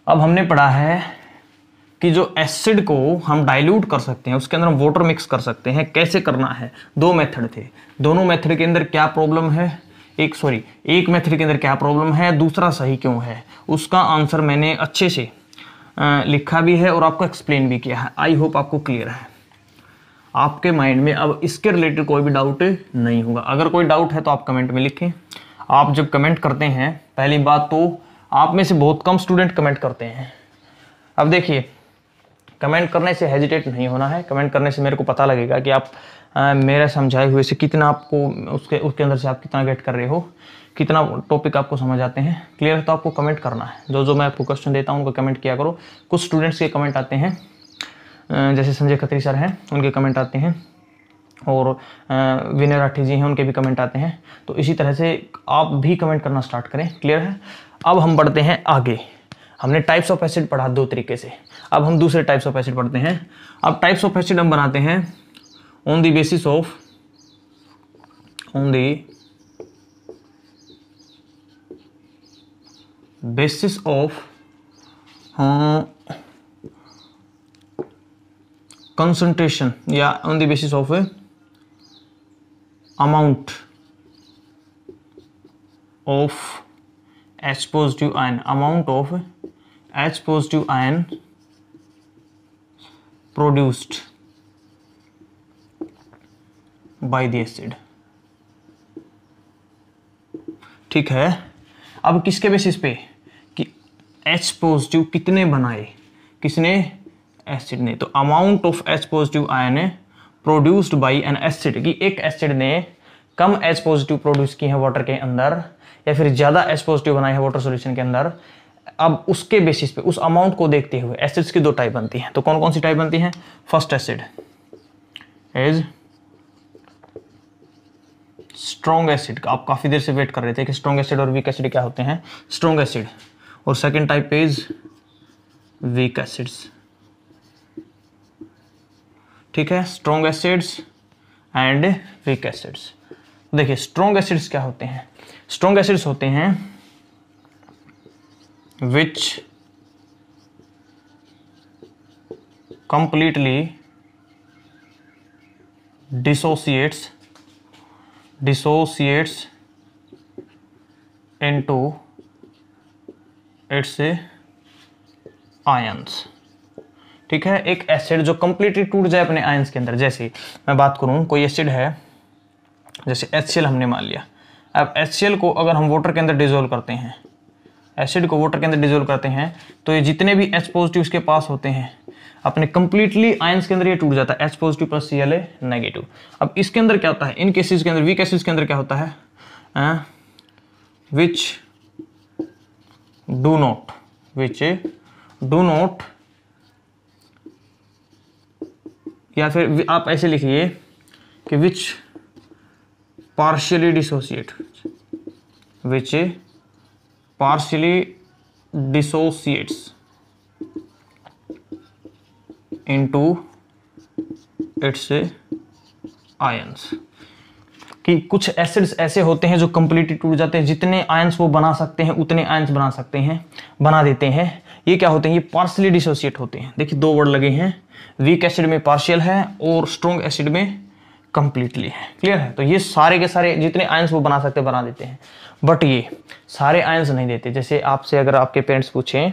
अब हमने पढ़ा है कि जो एसिड को हम डाइल्यूट कर सकते हैं, उसके अंदर हम वाटर मिक्स कर सकते हैं, कैसे करना है। दो मेथड थे, दोनों मेथड के अंदर क्या प्रॉब्लम है, एक मेथड के अंदर क्या प्रॉब्लम है, दूसरा सही क्यों है, उसका आंसर मैंने अच्छे से लिखा भी है और आपको एक्सप्लेन भी किया है। आई होप आपको क्लियर है, आपके माइंड में अब इसके रिलेटेड कोई भी डाउट नहीं होगा। अगर कोई डाउट है तो आप कमेंट में लिखें। आप जब कमेंट करते हैं, पहली बात तो आप में से बहुत कम स्टूडेंट कमेंट करते हैं। अब देखिए, कमेंट करने से हेजिटेट नहीं होना है। कमेंट करने से मेरे को पता लगेगा कि आप मेरे समझाए हुए से कितना आपको उसके अंदर से आप कितना गेट कर रहे हो, कितना टॉपिक आपको समझ आते हैं। क्लियर है? तो आपको कमेंट करना है। जो मैं आपको क्वेश्चन देता हूँ उनको कमेंट किया करो। कुछ स्टूडेंट्स के कमेंट आते हैं, जैसे संजय खत्री सर हैं, उनके कमेंट आते हैं, और विनय राठी जी हैं, उनके भी कमेंट आते हैं। तो इसी तरह से आप भी कमेंट करना स्टार्ट करें। क्लियर है? अब हम बढ़ते हैं आगे। हमने टाइप्स ऑफ एसिड पढ़ा दो तरीके से, अब हम दूसरे टाइप्स ऑफ एसिड पढ़ते हैं। अब टाइप्स ऑफ एसिड हम बनाते हैं on the basis of concentration या on the basis of amount of H positive ion, amount of H positive ion produced by the acid। ठीक है, अब किसके बेसिस पे कि H पॉजिटिव कितने बनाए, किसने, एसिड ने। तो amount of H positive ion produced by N acid, कि एक एसिड ने कम H पॉजिटिव प्रोड्यूस किए हैं वाटर के अंदर, या फिर ज्यादा H पॉजिटिव बनाए हैं वाटर सॉल्यूशन के अंदर। अब उसके बेसिस पे, उस अमाउंट को देखते हुए एसिड्स की दो टाइप बनती हैं। तो कौन कौन सी टाइप बनती हैं? First acid is strong acid. आप काफी देर से वेट कर रहे थे कि स्ट्रॉन्ग एसिड और वीक एसिड क्या होते हैं। Strong acid. और second type is weak acids. ठीक है, strong acids and weak acids. देखिए, स्ट्रॉन्ग एसिड्स क्या होते हैं? स्ट्रॉन्ग एसिड्स होते हैं which completely dissociates into its ions. ठीक है, एक एसिड जो कंप्लीटली टूट जाए अपने आयंस के अंदर। जैसे मैं बात करूं, कोई एसिड है, जैसे HCl हमने मान लिया। अब HCl को अगर हम वाटर के अंदर डिसोल्व करते हैं, एसिड को वाटर के अंदर डिसोल्व करते हैं, तो ये जितने भी H पॉजिटिव इसके पास होते हैं अपने कंप्लीटली आयंस के अंदर ये टूट जाता है, H positive plus Cl negative. अब इसके अंदर क्या होता है, इन केसेस के अंदर, वीक एसिड्स के अंदर क्या होता है, which do not, या फिर आप ऐसे लिखिए कि which partially dissociates into its ions। कि कुछ एसिड्स ऐसे होते हैं जो कंप्लीटली टूट जाते हैं, जितने आयंस वो बना सकते हैं उतने आयंस बना देते हैं। ये क्या होते हैं? ये पार्शियली डिसोसिएट होते हैं। देखिए, दो वर्ड लगे हैं, वीक एसिड में पार्शियल है और स्ट्रॉन्ग एसिड में कंप्लीटली है। क्लियर है? तो ये सारे के सारे जितने आयंस वो बना सकते हैं बना देते हैं, बट ये सारे आयंस नहीं देते। जैसे आपसे अगर आपके पेरेंट्स पूछें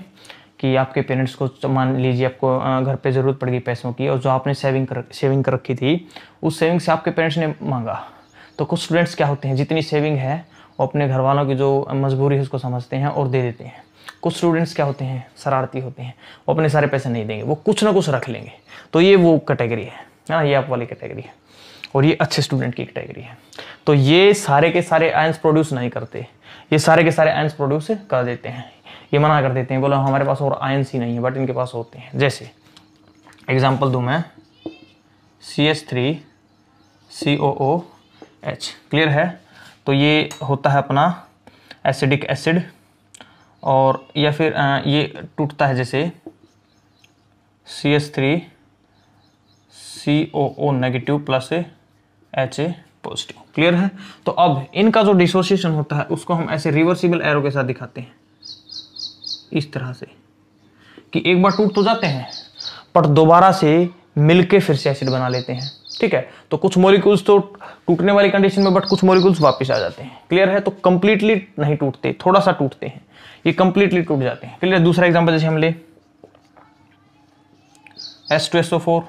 कि आपके पेरेंट्स को, मान लीजिए आपको घर पे ज़रूरत पड़ गई पैसों की, और जो आपने सेविंग कर रखी थी, उस सेविंग से आपके पेरेंट्स ने मांगा, तो कुछ स्टूडेंट्स क्या होते हैं, जितनी सेविंग है वो अपने घर वालों की जो मजबूरी है उसको समझते हैं और दे देते हैं। कुछ स्टूडेंट्स क्या होते हैं, शरारती होते हैं, वो अपने सारे पैसे नहीं देंगे, वो कुछ ना कुछ रख लेंगे। तो ये वो कैटेगरी है ना, ये आप वाली कैटेगरी है, और ये अच्छे स्टूडेंट की कैटेगरी है। तो ये सारे के सारे आयंस प्रोड्यूस नहीं करते, ये सारे के सारे आयंस प्रोड्यूस कर देते हैं, ये मना कर देते हैं, बोला हमारे पास और आयंस ही नहीं है, बट इनके पास होते हैं। जैसे एग्जाम्पल दूं मैं, CH3COOH। क्लियर है? तो ये होता है अपना एसिडिक एसिड, और या फिर ये टूटता है जैसे CH3COO negative plus HA positive. Clear है? तो अब इनका जो डिसोसिएशन होता है उसको हम ऐसे रिवर्सिबल एरो के साथ दिखाते हैं, इस तरह से। कि एक बार टूट तो जाते हैं पर दोबारा से मिलके फिर से एसिड बना लेते हैं। ठीक है, तो कुछ मॉलिक्यूल्स तो टूटने वाली कंडीशन में, बट कुछ मॉलिक्यूल्स वापस आ जाते हैं। क्लियर है, तो कंप्लीटली नहीं टूटते, थोड़ा सा टूटते हैं, ये कंप्लीटली टूट जाते हैं। क्लियर। दूसरा एग्जांपल जैसे हम ले H2SO4,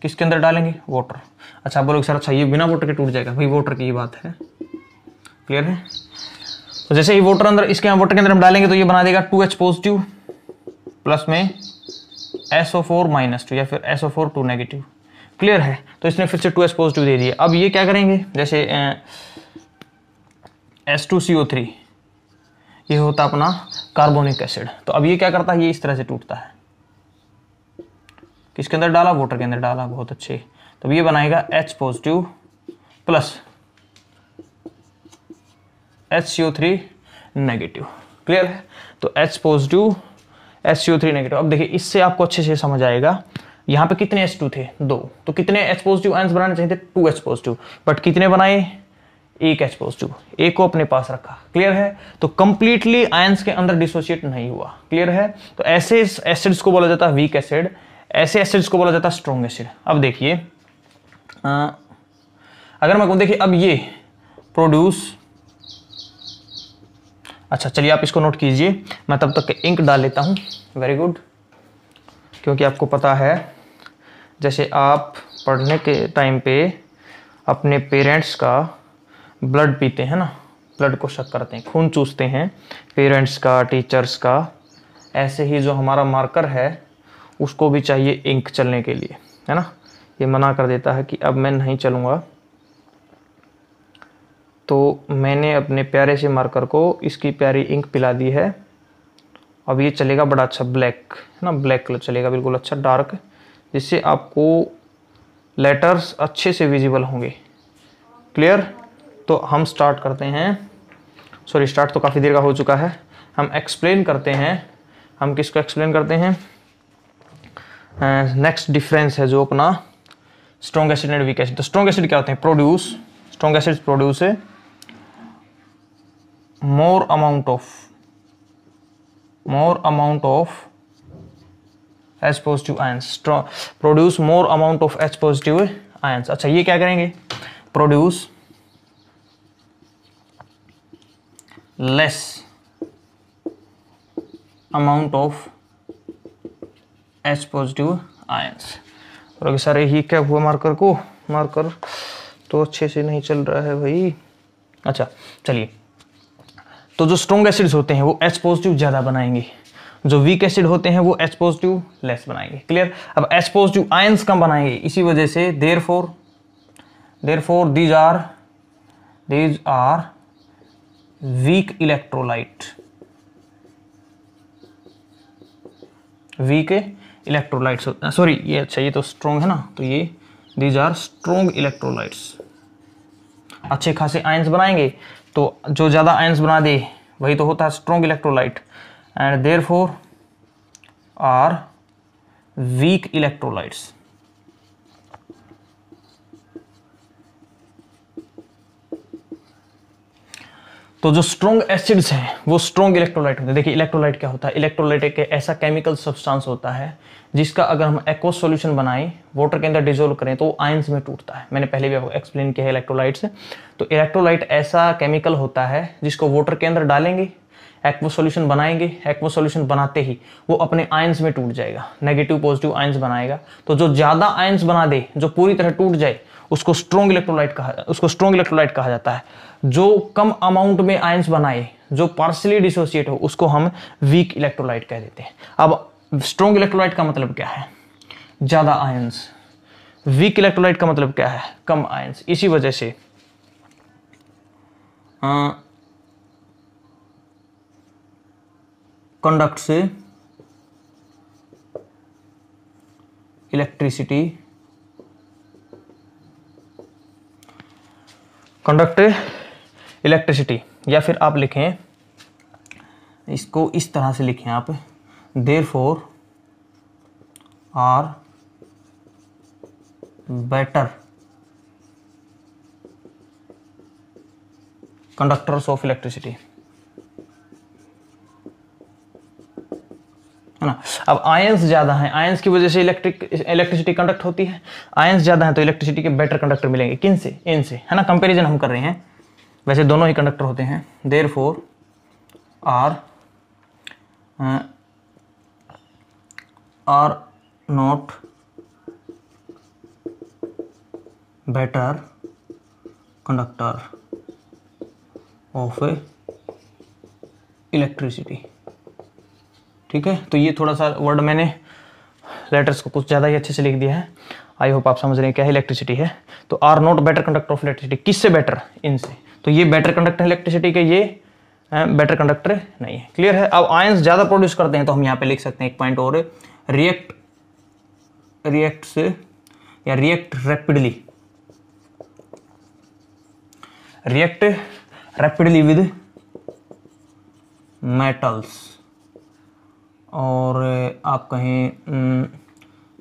किसके अंदर डालेंगे? वाटर। अच्छा बोलोगे सर अच्छा ये बिना वाटर के टूट जाएगा? भाई वाटर की ही बात है। क्लियर है, तो जैसे ही वाटर अंदर, इसके वाटर के अंदर हम डालेंगे तो ये बना देगा 2H पॉजिटिव प्लस में SO4 -2 या फिर SO4 2 नेगेटिव। क्लियर है, तो इसने फिर से 2H पॉजिटिव दे दिया। अब ये क्या करेंगे, जैसे H2CO3 ये होता अपना कार्बोनिक एसिड, तो अब ये क्या करता है, ये इस तरह से टूटता है। किसके अंदर डाला? वाटर के अंदर डाला। बहुत अच्छे, तो ये बनाएगा H positive plus HCO3 negative. Clear है, तो H पॉजिटिव HCO3 नेगेटिव। अब देखिए इससे आपको अच्छे से समझ आएगा, यहाँ पे कितने H2 थे? 2, तो कितने H पॉजिटिव आयंस बनाने चाहिए थे? 2H पॉजिटिव, बट कितने बनाए? 1 H पॉजिटिव, एक को अपने पास रखा। क्लियर है, तो कंप्लीटली आयंस के अंदर डिसोशिएट नहीं हुआ। क्लियर है, तो ऐसे एसिड्स को बोला जाता है वीक एसिड, ऐसे एसिड्स को बोला जाता है स्ट्रॉन्ग एसिड। अब देखिए अगर मैं कहूं, देखिए अब ये प्रोड्यूस, अच्छा चलिए आप इसको नोट कीजिए, मैं तब तक इंक डाल लेता हूं। वेरी गुड, क्योंकि आपको पता है जैसे आप पढ़ने के टाइम पे अपने पेरेंट्स का ब्लड पीते हैं ना, ब्लड को शक करते हैं, खून चूसते हैं पेरेंट्स का, टीचर्स का, ऐसे ही जो हमारा मार्कर है उसको भी चाहिए इंक चलने के लिए, है ना। ये मना कर देता है कि अब मैं नहीं चलूँगा, तो मैंने अपने प्यारे से मार्कर को इसकी प्यारी इंक पिला दी है। अब ये चलेगा बड़ा अच्छा ब्लैक, है ना, ब्लैक कलर चलेगा, बिल्कुल अच्छा डार्क, जिससे आपको लेटर्स अच्छे से विजिबल होंगे। क्लियर, तो हम स्टार्ट करते हैं, सॉरी स्टार्ट तो काफ़ी देर का हो चुका है, हम एक्सप्लेन करते हैं। हम किसको एक्सप्लेन करते हैं? नेक्स्ट डिफरेंस है जो अपना strong acid and weak acid. तो स्ट्रॉन्ग एसिड क्या होते हैं? Produce, strong acid produce more amount of H positive ions, produce more amount of H positive ions। अच्छा ये क्या करेंगे? Produce less amount of H positive ions। और सारे ही क्या हुआ मार्कर को? मार्कर तो अच्छे से नहीं चल रहा है भाई। अच्छा चलिए, तो जो स्ट्रॉन्ग एसिड्स होते हैं वो H पॉजिटिव ज़्यादा बनाएंगे, जो वीक एसिड होते हैं वो H पॉजिटिव लेस बनाएंगे। क्लियर, अब H पॉजिटिव आयंस कम बनाएंगे, इसी वजह से therefore these are weak electrolyte, weak electrolytes, sorry ये अच्छा ये तो स्ट्रॉन्ग है ना, तो ये these are strong electrolytes, अच्छे खासे आयंस बनाएंगे, तो जो ज़्यादा आयंस बना दे वही तो होता है strong electrolyte, and therefore are weak electrolytes. तो जो स्ट्रॉन्ग एसिड्स हैं वो स्ट्रॉन्ग इलेक्ट्रोलाइट होते हैं। देखिए इलेक्ट्रोलाइट क्या होता है? इलेक्ट्रोलाइट एक ऐसा केमिकल सब्सटेंस होता है जिसका अगर हम एक्वस सॉल्यूशन बनाएं, वाटर के अंदर डिसोल्व करें तो आयंस में टूटता है। मैंने पहले भी आपको एक्सप्लेन किया है इलेक्ट्रोलाइट्स। तो इलेक्ट्रोलाइट ऐसा केमिकल होता है जिसको वाटर के अंदर डालेंगे, एक्वस सॉल्यूशन बनाएंगे, एक्वस सॉल्यूशन बनाते ही वो अपने आयंस में टूट जाएगा, नेगेटिव पॉजिटिव आयंस बनाएगा। तो जो ज्यादा आयंस बना दे, जो पूरी तरह टूट जाए, उसको स्ट्रॉन्ग इलेक्ट्रोलाइट कहा जाता है। जो कम अमाउंट में आयंस बनाए, जो पार्शियली डिसोसिएट हो, उसको हम वीक इलेक्ट्रोलाइट कह देते हैं। अब स्ट्रॉन्ग इलेक्ट्रोलाइट का मतलब क्या है? ज्यादा आयंस। वीक इलेक्ट्रोलाइट का मतलब क्या है? कम आयंस। इसी वजह से कंडक्ट से इलेक्ट्रिसिटी, कंडक्ट इलेक्ट्रिसिटी, या फिर आप लिखें इसको इस तरह से लिखें आप, therefore are better conductors of electricity. है ना। अब आयंस ज़्यादा हैं, आयंस की वजह से इलेक्ट्रिसिटी कंडक्ट होती है, आयंस ज़्यादा हैं तो इलेक्ट्रिसिटी के बेटर कंडक्टर मिलेंगे, किन से, इनसे, है ना। कंपैरिजन हम कर रहे हैं, वैसे दोनों ही कंडक्टर होते हैं। Therefore are not better conductor of electricity. ठीक है, तो ये थोड़ा सा वर्ड मैंने लेटर्स को कुछ ज़्यादा ही अच्छे से लिख दिया है। आई होप आप समझ रहे हैं क्या है इलेक्ट्रिसिटी है। तो are not better conductor of electricity, किससे बेटर, इनसे। तो ये बेटर कंडक्टर इलेक्ट्रिसिटी के, ये बेटर कंडक्टर नहीं है। क्लियर है। अब आयंस ज़्यादा प्रोड्यूस करते हैं तो हम यहाँ पे लिख सकते हैं एक पॉइंट और, रिएक्ट रैपिडली विद मेटल्स, और आप कहें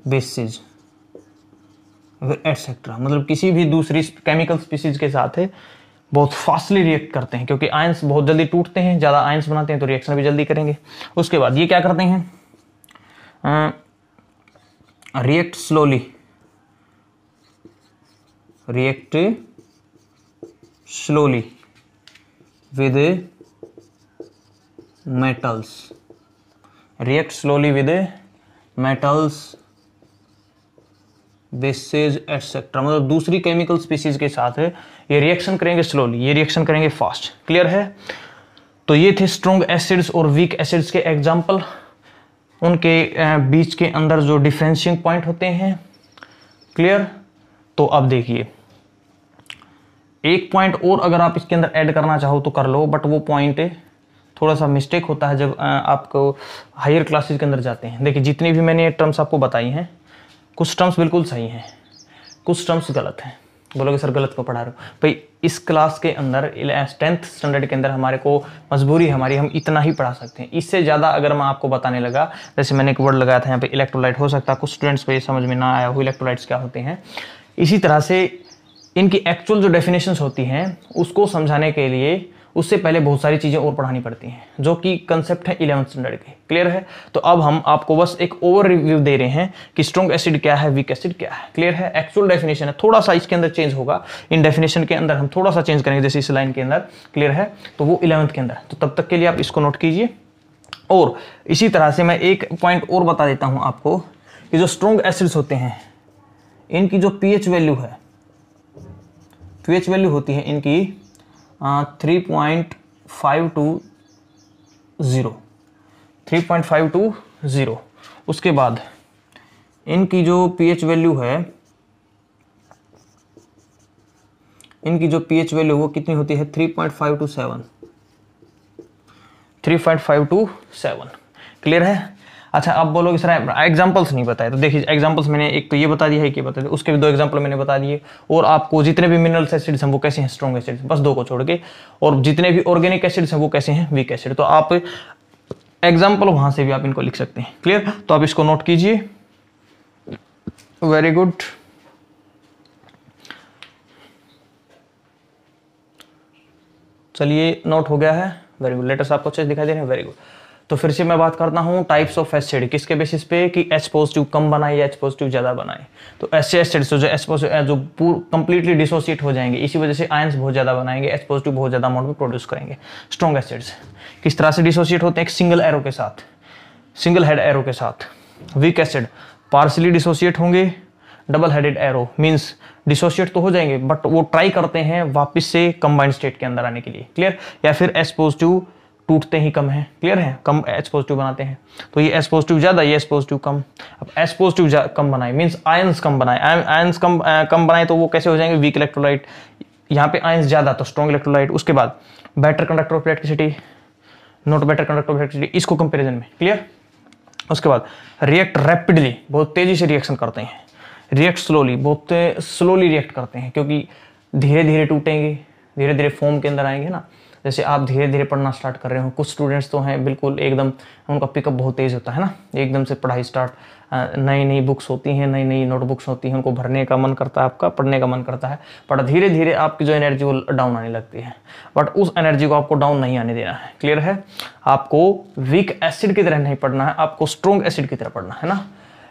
बेसिस एटसेट्रा, मतलब किसी भी दूसरी केमिकल स्पीसीज के साथ है बहुत फास्टली रिएक्ट करते हैं, क्योंकि आयंस बहुत जल्दी टूटते हैं, ज़्यादा आयंस बनाते हैं तो रिएक्शन भी जल्दी करेंगे। उसके बाद ये क्या करते हैं, react slowly with metals, bases etcetera, मतलब दूसरी केमिकल स्पीसीज के साथ है ये रिएक्शन करेंगे स्लोली, ये रिएक्शन करेंगे फास्ट। क्लियर है। तो ये थे स्ट्रॉन्ग एसिड्स और वीक एसिड्स के एग्जांपल, उनके बीच के अंदर जो डिफरेंशिएटिंग पॉइंट होते हैं। क्लियर। तो अब देखिए एक पॉइंट और अगर आप इसके अंदर ऐड करना चाहो तो कर लो, बट वो पॉइंट थोड़ा सा मिस्टेक होता है जब आपको हायर क्लासेस के अंदर जाते हैं। देखिए जितनी भी मैंने टर्म्स आपको बताई हैं, कुछ टर्म्स बिल्कुल सही हैं, कुछ टर्म्स गलत हैं। बोलोगे सर गलत को पढ़ा रहे हो, भाई इस क्लास के अंदर 10th स्टैंडर्ड के अंदर हमारे को मजबूरी हमारी, हम इतना ही पढ़ा सकते हैं। इससे ज़्यादा अगर मैं आपको बताने लगा, जैसे मैंने एक वर्ड लगाया था यहाँ पे इलेक्ट्रोलाइट, हो सकता है कुछ स्टूडेंट्स को ये समझ में ना आया हो इलेक्ट्रोलाइट्स क्या होते हैं। इसी तरह से इनकी एक्चुअल जो डेफिनेशंस होती हैं उसको समझाने के लिए उससे पहले बहुत सारी चीज़ें और पढ़ानी पड़ती हैं, जो कि कंसेप्ट है 11th स्टैंडर्ड के। क्लियर है। तो अब हम आपको बस एक ओवर रिव्यू दे रहे हैं कि स्ट्रॉन्ग एसिड क्या है, वीक एसिड क्या है। क्लियर है। एक्चुअल डेफिनेशन है, थोड़ा सा इसके अंदर चेंज होगा, इन डेफिनेशन के अंदर हम थोड़ा सा चेंज करेंगे, जैसे इस लाइन के अंदर। क्लियर है। तो वो 11th के अंदर, तो तब तक के लिए आप इसको नोट कीजिए। और इसी तरह से मैं एक पॉइंट और बता देता हूँ आपको कि जो स्ट्रॉन्ग एसिड्स होते हैं इनकी जो पीएच वैल्यू है, पीएच वैल्यू होती है इनकी 3.520। उसके बाद इनकी जो पीएच वैल्यू है, इनकी जो पीएच वैल्यू वो कितनी होती है, 3.527। क्लियर है। अच्छा अब बोलोगे सर एग्जांपल्स नहीं बताए, तो देखिए एग्जांपल्स मैंने एक तो ये बता दिया है कि बता दिया, उसके भी 2 एग्जांपल मैंने बता दिए। और आपको जितने भी मिनरल्स एसिड्स हैं वो कैसे हैं, स्ट्रॉन्ग एसिड्स, बस 2 को छोड़ के। और जितने भी ऑर्गेनिक एसिड्स हैं वो कैसे हैं, वीक एसिड। तो आप एग्जाम्पल वहां से भी आप इनको लिख सकते हैं। क्लियर। तो आप इसको नोट कीजिए। Very good. चलिए नोट हो गया है। Very good. लेटर्स आपको अच्छे दिखाई दे रहे हैं। Very good. तो फिर से मैं बात करता हूँ टाइप्स ऑफ एसिड, किसके बेसिस पे कि H पॉजिटिव कम बनाए या H पॉजिटिव ज़्यादा बनाए। तो ऐसे एसिड्स जो H पॉजिटिव जो कंप्लीटली डिसोसिएट हो जाएंगे, इसी वजह से आयंस बहुत ज़्यादा बनाएंगे, H पॉजिटिव बहुत ज़्यादा अमाउंट में प्रोड्यूस करेंगे। स्ट्रॉन्ग एसिड्स किस तरह से डिसोसिएट होते हैं, एक सिंगल एरो के साथ, सिंगल हेड एरो के साथ। वीक एसिड पार्शली डिसोसिएट होंगे, double headed arrow means dissociate तो हो जाएंगे बट वो ट्राई करते हैं वापस से कंबाइंड स्टेट के अंदर आने के लिए। क्लियर। या फिर H पॉजिटिव टूटते ही कम है। क्लियर है। कम H पॉजिटिव बनाते हैं, तो ये H पॉजिटिव ज़्यादा, ये H पॉजिटिव कम। अब H पॉजिटिव कम बनाए मीन्स आयंस कम बनाए, आयंस कम बनाए तो वो कैसे हो जाएंगे, वीक इलेक्ट्रोलाइट। यहाँ पे आयंस ज़्यादा तो स्ट्रॉन्ग इलेक्ट्रोलाइट। उसके बाद better conductor of electricity, not better conductor of electricity, इसको कंपेरिजन में। क्लियर। उसके बाद रिएक्ट रैपिडली, बहुत तेजी से रिएक्शन करते हैं। रिएक्ट स्लोली, बहुत स्लोली रिएक्ट करते हैं, क्योंकि धीरे धीरे टूटेंगे, धीरे धीरे फॉर्म के अंदर आएंगे ना, जैसे आप धीरे धीरे पढ़ना स्टार्ट कर रहे हो, कुछ स्टूडेंट्स तो हैं बिल्कुल एकदम उनका पिकअप बहुत तेज़ होता है ना, एकदम से पढ़ाई स्टार्ट, नई नई बुक्स होती हैं, नई नई नोटबुक्स होती हैं, उनको भरने का मन करता है, आपका पढ़ने का मन करता है, पर धीरे धीरे आपकी जो एनर्जी वो डाउन आने लगती है। बट उस एनर्जी को आपको डाउन नहीं आने देना है, क्लियर है। आपको वीक एसिड की तरह नहीं पढ़ना है, आपको स्ट्रॉन्ग एसिड की तरह पढ़ना है ना।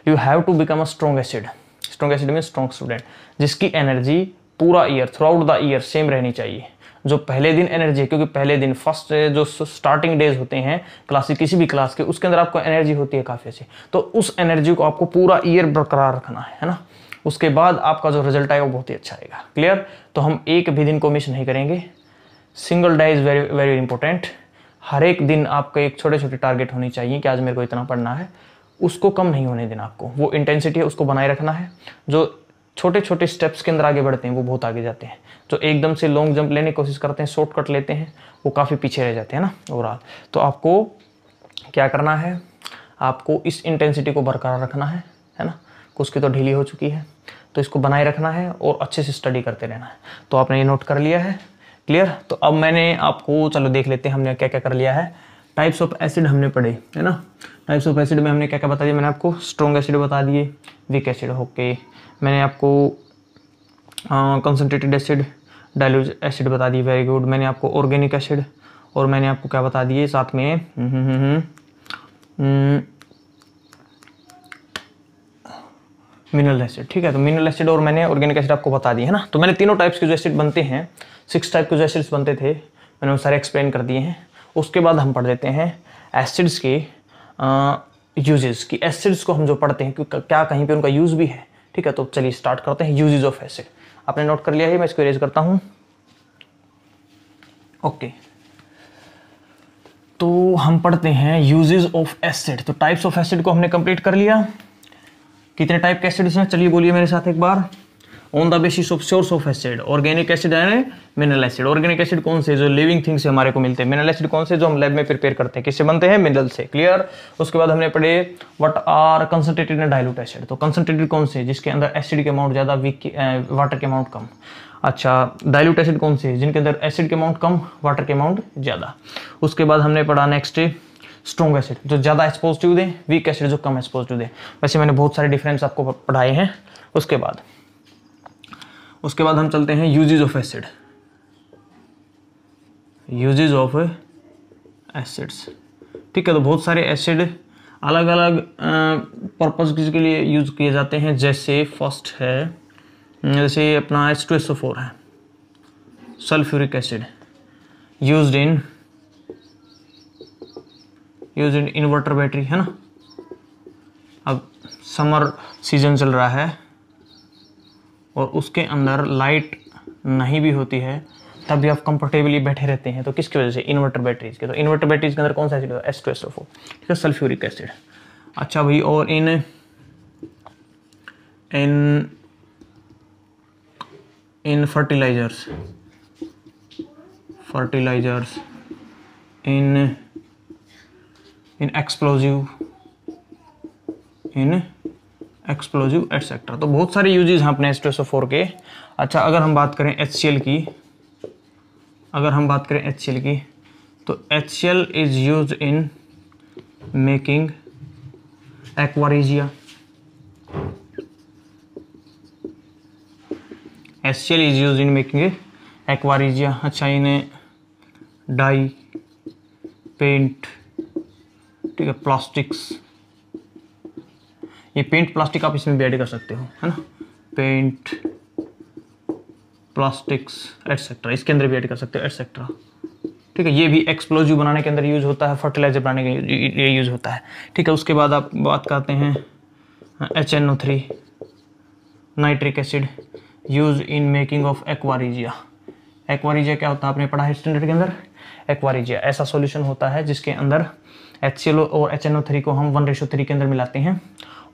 You have to become a strong acid. Strong acid में स्ट्रॉन्ग स्टूडेंट, जिसकी एनर्जी पूरा year, throughout the year same रहनी चाहिए। जो पहले दिन एनर्जी है, क्योंकि पहले दिन फर्स्ट जो स्टार्टिंग डेज होते हैं क्लास की, किसी भी क्लास के, उसके अंदर आपको एनर्जी होती है काफ़ी अच्छी, तो उस एनर्जी को आपको पूरा ईयर बरकरार रखना है ना। उसके बाद आपका जो रिजल्ट आएगा वो बहुत ही अच्छा आएगा, क्लियर। तो हम एक भी दिन को मिस नहीं करेंगे। Single day is very very important. हर एक दिन आपका एक छोटे छोटे टारगेट होनी चाहिए कि आज मेरे को इतना पढ़ना है, उसको कम नहीं होने देना आपको, वो इंटेंसिटी है उसको बनाए रखना है। जो छोटे छोटे स्टेप्स के अंदर आगे बढ़ते हैं वो बहुत आगे जाते हैं, जो एकदम से लॉन्ग जंप लेने की कोशिश करते हैं, शॉर्टकट लेते हैं, वो काफ़ी पीछे रह जाते हैं ना ओवरऑल। तो आपको क्या करना है, आपको इस इंटेंसिटी को बरकरार रखना है ना। कुछ की तो ढीली हो चुकी है, तो इसको बनाए रखना है और अच्छे से स्टडी करते रहना है। तो आपने ये नोट कर लिया है, क्लियर। तो अब मैंने आपको, चलो देख लेते हैं हमने क्या क्या कर लिया है। टाइप्स ऑफ एसिड हमने पढ़े है ना। टाइप्स ऑफ एसिड में हमने क्या क्या बता दिया, मैंने आपको स्ट्रॉन्ग एसिड बता दिए, वीक एसिड, ओके। मैंने आपको कंसनट्रेटेड एसिड, डाइल्यूट एसिड बता दी, वेरी गुड। मैंने आपको ऑर्गेनिक एसिड, और मैंने आपको क्या बता दिए साथ में, मिनरल एसिड, ठीक है। तो मिनरल एसिड और मैंने ऑर्गेनिक एसिड आपको बता दिए है ना। तो मैंने तीनों टाइप्स के जो एसिड बनते हैं, 6 टाइप के जो एसिड्स बनते थे, मैंने वो सारे एक्सप्लेन कर दिए हैं। उसके बाद हम पढ़ लेते हैं एसिड्स के यूजेस की। एसिड्स को हम जो पढ़ते हैं क्या कहीं पे उनका यूज भी है, ठीक है। तो चलिए स्टार्ट करते हैं यूजेस ऑफ एसिड। आपने नोट कर लिया है, मैं इसको इरेज करता हूं, ओके। तो हम पढ़ते हैं यूजेस ऑफ एसिड। तो टाइप्स ऑफ एसिड को हमने कंप्लीट कर लिया। कितने टाइप के एसिड्स हैं, चलिए बोलिए मेरे साथ एक बार। On the basis of source of acid, organic acid and mineral acid. Organic acid कौन से, जो लिविंग थिंग्स से हमारे को मिलते हैं। मिनरल एसिड कौन से, जो हम लैब में प्रिपेयर करते हैं, किससे बनते हैं, मिनरल से, क्लियर। उसके बाद हमने पढ़े what are concentrated and dilute acid. तो कंसंट्रेटेड कौन से, जिसके अंदर एसिड के अमाउंट ज्यादा, वाटर के अमाउंट कम। अच्छा, डाइल्यूट एसिड कौन से, जिनके अंदर एसिड के अमाउंट कम, वाटर के अमाउंट ज्यादा। उसके बाद हमने पढ़ा नेक्स्ट स्ट्रॉन्ग एसिड, जो ज्यादा एक्सपोजिटिव दे, वीक एसिड जो कम एक्सपोजिटिव दे। वैसे मैंने बहुत सारे डिफरेंस आपको पढ़ाए हैं। उसके बाद हम चलते हैं uses of acid. Uses of acids, ठीक है। तो बहुत सारे एसिड अलग अलग पर्पस के लिए यूज किए जाते हैं। जैसे फर्स्ट है, जैसे अपना H2SO4 है, sulphuric acid, used in inverter battery, है ना। अब समर सीजन चल रहा है और उसके अंदर लाइट नहीं भी होती है, तब भी आप कंफर्टेबली बैठे रहते हैं, तो किसकी वजह से, इन्वर्टर बैटरीज के। तो इन्वर्टर बैटरीज के अंदर कौन सा एसिड होता है, H2SO4, ठीक है, सल्फ्यूरिक एसिड। अच्छा भाई, और इन फर्टिलाइजर्स, इन एक्सप्लोजिव एटसेट्रा। तो बहुत सारे यूजेस हैं अपने H2SO4 के। अच्छा, अगर हम बात करें HCl की, तो HCl is used in making aqua regia. HCl is used in making aqua regia. अच्छा, इन्हें डाई, पेंट, ठीक है, प्लास्टिक्स, ये पेंट प्लास्टिक आप इसमें भी ऐड कर सकते हो, है ना। पेंट, प्लास्टिक्स एटसेट्रा, इसके अंदर भी ऐड कर सकते हो एटसेट्रा, ठीक है। ये भी एक्सप्लोजिव बनाने के अंदर यूज होता है, फर्टिलाइजर बनाने के लिए यूज होता है, ठीक है। उसके बाद आप बात करते हैं HNO3, nitric acid, use in making of aqua regia. Aqua regia क्या होता है, आपने पढ़ा है स्टैंडर्ड के अंदर। एक्वारिजिया ऐसा सॉल्यूशन होता है जिसके अंदर HCl और HNO3 को हम 1:3 के अंदर मिलाते हैं,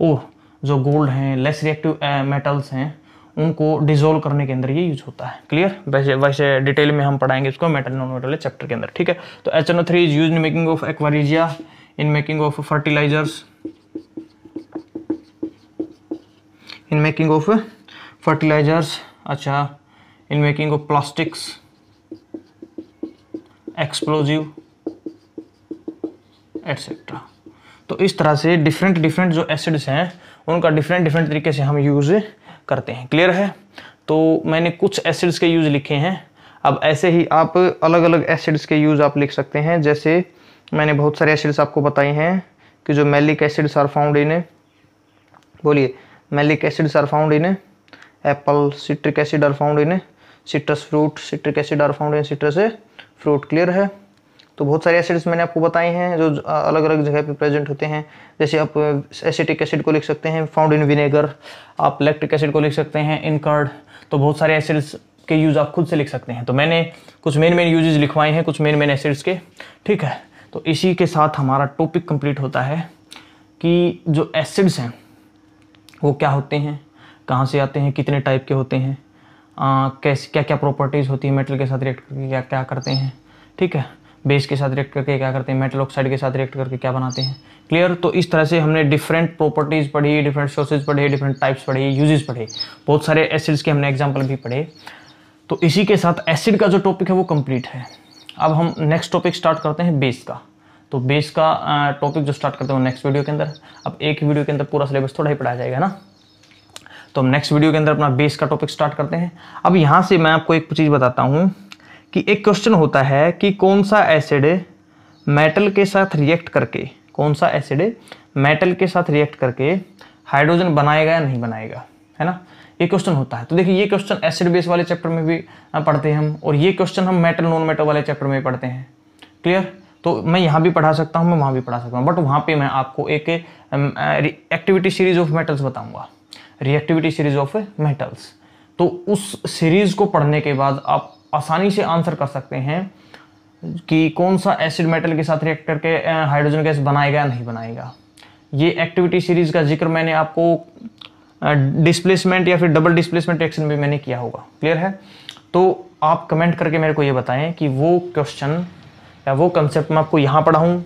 और जो गोल्ड हैं, लेस रिएक्टिव मेटल्स हैं, उनको डिसोल्व करने के अंदर ये यूज होता है, क्लियर। वैसे डिटेल में हम पढ़ाएंगे इसको मेटल नॉन मेटल चैप्टर के अंदर, ठीक है। तो HNO3 is used in making of aqua regia, in making of fertilizers, अच्छा, in making of plastics, explosive etcetera. तो इस तरह से डिफरेंट डिफरेंट जो एसिड्स हैं उनका डिफरेंट डिफरेंट तरीके से हम यूज़ करते हैं। क्लियर है? तो मैंने कुछ एसिड्स के यूज़ लिखे हैं, अब ऐसे ही आप अलग अलग एसिड्स के यूज़ आप लिख सकते हैं। जैसे मैंने बहुत सारे एसिड्स आपको बताए हैं कि जो malic acids are found in, बोलिए, malic acids are found in apple, citric acid are found in citrus fruit, citric acid are found in citrus fruit. Clear है? तो बहुत सारे एसिड्स मैंने आपको बताए हैं जो अलग अलग जगह पे प्रेजेंट होते हैं। जैसे आप एसिटिक एसिड को लिख सकते हैं फाउंड इन विनेगर, आप लैक्टिक एसिड को लिख सकते हैं इन कर्ड। तो बहुत सारे एसिड्स के यूज़ आप खुद से लिख सकते हैं। तो मैंने कुछ मेन यूजेस लिखवाए हैं कुछ मेन एसिड्स के। ठीक है, तो इसी के साथ हमारा टॉपिक कंप्लीट होता है कि जो एसिड्स हैं वो क्या होते हैं, कहाँ से आते हैं, कितने टाइप के होते हैं, कैसे क्या क्या प्रॉपर्टीज़ होती है, मेटल के साथ रिएक्ट करके क्या क्या करते हैं। ठीक है, बेस के साथ रिएक्ट करके क्या करते हैं, मेटल ऑक्साइड के साथ रिएक्ट करके क्या बनाते हैं। क्लियर? तो इस तरह से हमने डिफरेंट प्रॉपर्टीज़ पढ़ी, डिफरेंट सोर्सेज पढ़े, डिफरेंट टाइप्स पढ़े, यूजेस पढ़े, बहुत सारे एसिड्स के हमने एग्जाम्पल भी पढ़े। तो इसी के साथ एसिड का जो टॉपिक है वो कंप्लीट है। अब हम नेक्स्ट टॉपिक स्टार्ट करते हैं बेस का। तो बेस का टॉपिक जो स्टार्ट करते हैं नेक्स्ट वीडियो के अंदर। अब एक वीडियो के अंदर पूरा सिलेबस थोड़ा ही पढ़ाया जाएगा ना, तो हम नेक्स्ट वीडियो के अंदर अपना बेस का टॉपिक स्टार्ट करते हैं। अब यहाँ से मैं आपको एक चीज़ बताता हूँ कि एक क्वेश्चन होता है कि कौन सा एसिड मेटल के साथ रिएक्ट करके, कौन सा एसिड मेटल के साथ रिएक्ट करके हाइड्रोजन बनाएगा या नहीं बनाएगा, है ना, ये क्वेश्चन होता है। तो देखिए ये क्वेश्चन एसिड बेस वाले चैप्टर में भी पढ़ते हैं हम, और ये क्वेश्चन हम मेटल नॉन मेटल वाले चैप्टर में पढ़ते हैं। क्लियर? तो मैं यहाँ भी पढ़ा सकता हूँ, मैं वहाँ भी पढ़ा सकता हूँ, बट वहाँ पे मैं आपको एक एक्टिविटी सीरीज ऑफ मेटल्स बताऊँगा, रिएक्टिविटी सीरीज ऑफ मेटल्स। तो उस सीरीज को पढ़ने के बाद आप आसानी से आंसर कर सकते हैं कि कौन सा एसिड मेटल के साथ रिएक्ट करके हाइड्रोजन गैस बनाएगा या नहीं बनाएगा। ये एक्टिविटी सीरीज का जिक्र मैंने आपको डिस्प्लेसमेंट या फिर डबल डिस्प्लेसमेंट रिएक्शन में मैंने किया होगा। क्लियर है? तो आप कमेंट करके मेरे को ये बताएं कि वो क्वेश्चन या वो कंसेप्ट मैं आपको यहाँ पढ़ाऊँ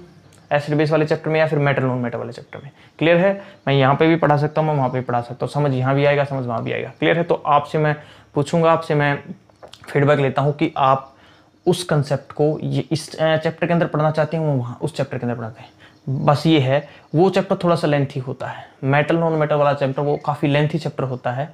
एसिड बेस वाले चैप्टर में या फिर मेटल नॉन मेटल वाले चैप्टर में। क्लियर है? मैं यहाँ पे भी पढ़ा सकता हूँ, मैं वहाँ पे भी पढ़ा सकता हूँ, समझ यहाँ भी आएगा, समझ वहाँ भी आएगा। क्लियर है? तो आपसे मैं पूछूंगा, आपसे मैं फीडबैक लेता हूँ कि आप उस कंसेप्ट को ये इस चैप्टर के अंदर पढ़ना चाहते हैं, वो वहाँ उस चैप्टर के अंदर पढ़ाते हैं। बस ये है, वो चैप्टर थोड़ा सा लेंथी होता है, मेटल नॉन मेटल वाला चैप्टर वो काफ़ी लेंथी चैप्टर होता है।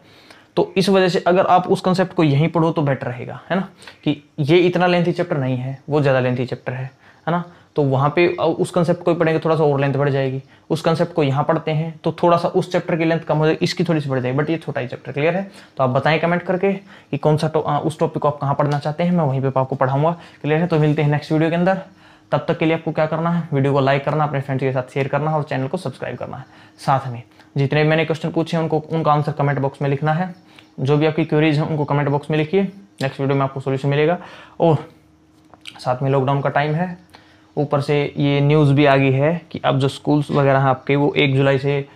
तो इस वजह से अगर आप उस कंसेप्ट को यहीं पढ़ो तो बेटर रहेगा, है ना, कि ये इतना लेंथी चैप्टर नहीं है, वो ज़्यादा लेंथी चैप्टर है ना। तो वहाँ पे उस कंसेप्ट को पढ़ेंगे थोड़ा सा और लेंथ बढ़ जाएगी, उस कंसेप्ट को यहाँ पढ़ते हैं तो थोड़ा सा उस चैप्टर की लेंथ कम हो जाएगी, इसकी थोड़ी सी बढ़ जाएगी, बट ये छोटा ही चैप्टर। क्लियर है? तो आप बताएं कमेंट करके कि कौन सा उस टॉपिक को आप कहाँ पढ़ना चाहते हैं, मैं वहीं पे आपको पढ़ाऊंगा। क्लियर है? तो मिलते हैं नेक्स्ट वीडियो के अंदर। तब तक के लिए आपको क्या करना है, वीडियो को लाइक करना, अपने फ्रेंड्स के साथ शेयर करना और चैनल को सब्सक्राइब करना है। साथ में जितने मैंने क्वेश्चन पूछे हैं उनका आंसर कमेंट बॉक्स में लिखना है। जो भी आपकी क्वेरीज हैं उनको कमेंट बॉक्स में लिखिए, नेक्स्ट वीडियो में आपको सोल्यूशन मिलेगा। और साथ में लॉकडाउन का टाइम है, ऊपर से ये न्यूज़ भी आ गई है कि अब जो स्कूल्स वगैरह हैं आपके वो 1 जुलाई से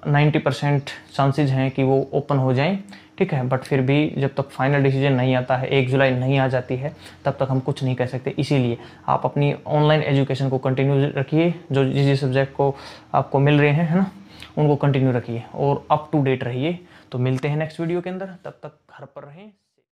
90% चांसेज हैं कि वो ओपन हो जाएं। ठीक है, बट फिर भी जब तक फाइनल डिसीजन नहीं आता है, 1 जुलाई नहीं आ जाती है, तब तक हम कुछ नहीं कह सकते। इसीलिए आप अपनी ऑनलाइन एजुकेशन को कंटिन्यू रखिए, जो जिस सब्जेक्ट को आपको मिल रहे हैं, है ना, उनको कंटिन्यू रखिए और अप टू डेट रहिए। तो मिलते हैं नेक्स्ट वीडियो के अंदर, तब तक घर पर रहें।